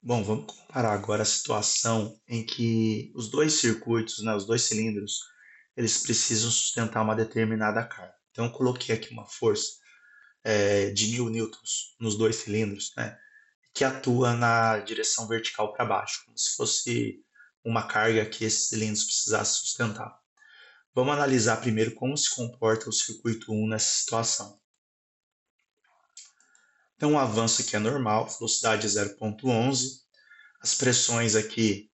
Bom, vamos comparar agora a situação em que os dois circuitos, né, os dois cilindros, eles precisam sustentar uma determinada carga. Então, eu coloquei aqui uma força de 1.000 newtons nos dois cilindros, né, que atua na direção vertical para baixo, como se fosse uma carga que esses cilindros precisassem sustentar. Vamos analisar primeiro como se comporta o circuito 1 nessa situação. Então, o avanço aqui é normal, velocidade 0,11, as pressões aqui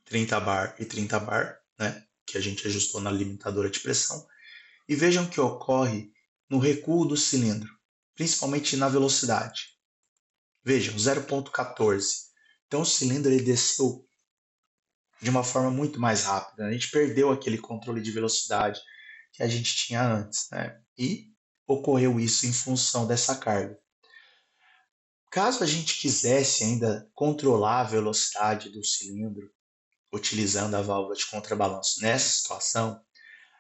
30 bar e 30 bar, né, que a gente ajustou na limitadora de pressão. E vejam o que ocorre no recuo do cilindro, principalmente na velocidade. Vejam, 0,14. Então o cilindro ele desceu de uma forma muito mais rápida. A gente perdeu aquele controle de velocidade que a gente tinha antes, né? E ocorreu isso em função dessa carga. Caso a gente quisesse ainda controlar a velocidade do cilindro, utilizando a válvula de contrabalanço nessa situação,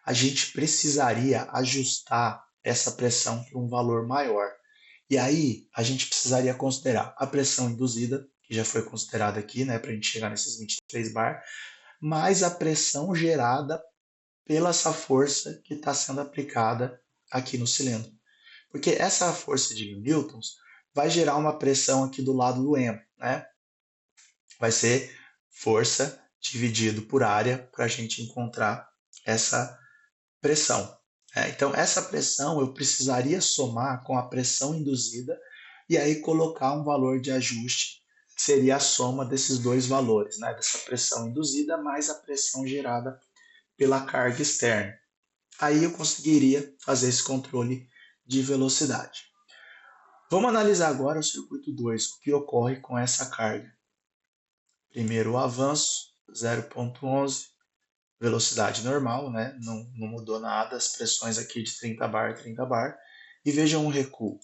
a gente precisaria ajustar essa pressão para um valor maior. E aí a gente precisaria considerar a pressão induzida, que já foi considerada aqui, né, para a gente chegar nesses 23 bar, mais a pressão gerada pela essa força que está sendo aplicada aqui no cilindro. Porque essa força de 1.000 newtons vai gerar uma pressão aqui do lado do M, né? Vai ser força dividido por área para a gente encontrar essa pressão. Então, essa pressão eu precisaria somar com a pressão induzida e aí colocar um valor de ajuste, que seria a soma desses dois valores, né? Dessa pressão induzida mais a pressão gerada pela carga externa. Aí eu conseguiria fazer esse controle de velocidade. Vamos analisar agora o circuito 2, o que ocorre com essa carga. Primeiro o avanço, 0,11, velocidade normal, né? Não mudou nada, as pressões aqui de 30 bar, 30 bar. E vejam o recuo,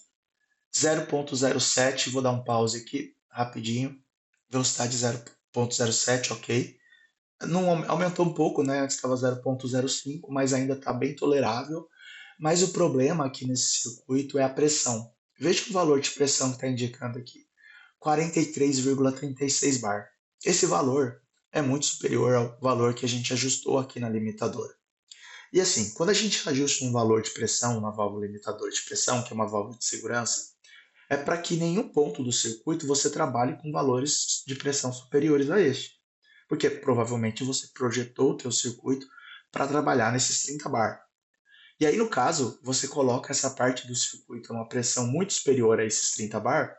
0,07, vou dar um pause aqui, rapidinho, velocidade 0,07, ok. Não aumentou um pouco, né? Antes estava 0,05, mas ainda está bem tolerável. Mas o problema aqui nesse circuito é a pressão. Veja o valor de pressão que está indicando aqui, 43,36 bar. Esse valor é muito superior ao valor que a gente ajustou aqui na limitadora. E assim, quando a gente ajusta um valor de pressão na válvula limitadora de pressão, que é uma válvula de segurança, é para que nenhum ponto do circuito você trabalhe com valores de pressão superiores a este. Porque provavelmente você projetou o teu circuito para trabalhar nesses 30 bar. E aí, no caso, você coloca essa parte do circuito a uma pressão muito superior a esses 30 bar,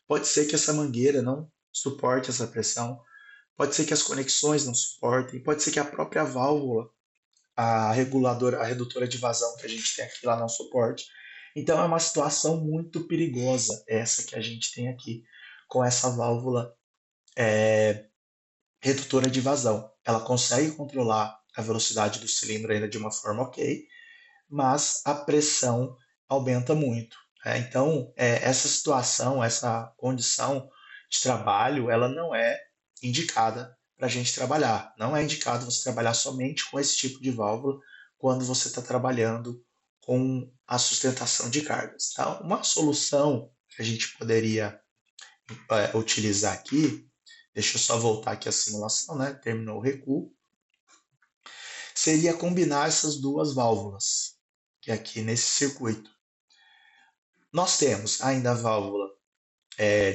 pode ser que essa mangueira não suporte essa pressão, pode ser que as conexões não suportem, pode ser que a própria válvula, a reguladora, a redutora de vazão que a gente tem aqui lá não suporte. Então é uma situação muito perigosa essa que a gente tem aqui com essa válvula redutora de vazão. Ela consegue controlar a velocidade do cilindro ainda de uma forma ok, mas a pressão aumenta muito. Então, essa situação, essa condição de trabalho, ela não é indicada para a gente trabalhar. Não é indicado você trabalhar somente com esse tipo de válvula quando você está trabalhando com a sustentação de cargas. Tá? Uma solução que a gente poderia utilizar aqui, deixa eu só voltar aqui a simulação, né? Terminou o recuo, seria combinar essas duas válvulas, que é aqui nesse circuito. Nós temos ainda a válvula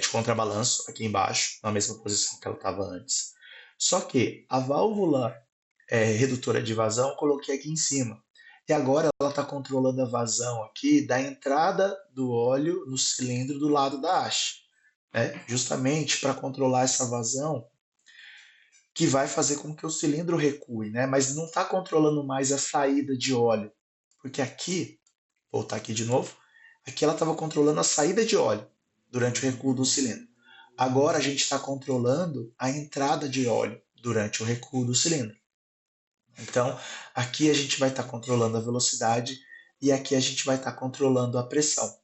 de contrabalanço aqui embaixo, na mesma posição que ela estava antes. Só que a válvula redutora de vazão eu coloquei aqui em cima. E agora ela está controlando a vazão aqui da entrada do óleo no cilindro do lado da haste. Justamente para controlar essa vazão que vai fazer com que o cilindro recue, né? Mas não está controlando mais a saída de óleo. Porque aqui, vou voltar aqui de novo, aqui ela estava controlando a saída de óleo durante o recuo do cilindro. Agora a gente está controlando a entrada de óleo durante o recuo do cilindro. Então, aqui a gente vai estar controlando a velocidade e aqui a gente vai estar controlando a pressão.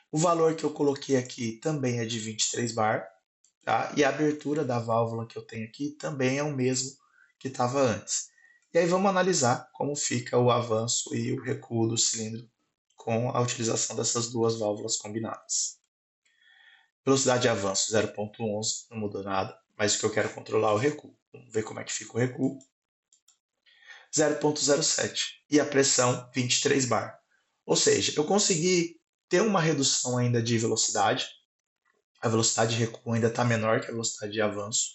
O valor que eu coloquei aqui também é de 23 bar, tá? E a abertura da válvula que eu tenho aqui também é o mesmo que estava antes. E aí vamos analisar como fica o avanço e o recuo do cilindro com a utilização dessas duas válvulas combinadas. Velocidade de avanço 0,11, não mudou nada, mas o que eu quero controlar é o recuo. Vamos ver como é que fica o recuo. 0,07 e a pressão 23 bar. Ou seja, eu consegui ter uma redução ainda de velocidade, a velocidade de recuo ainda está menor que a velocidade de avanço,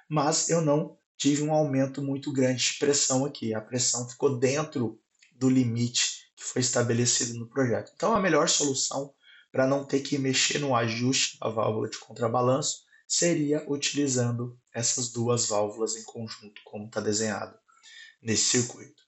mas eu não tive um aumento muito grande de pressão aqui. A pressão ficou dentro do limite que foi estabelecido no projeto. Então, a melhor solução para não ter que mexer no ajuste da válvula de contrabalanço seria utilizando essas duas válvulas em conjunto, como está desenhado nesse circuito.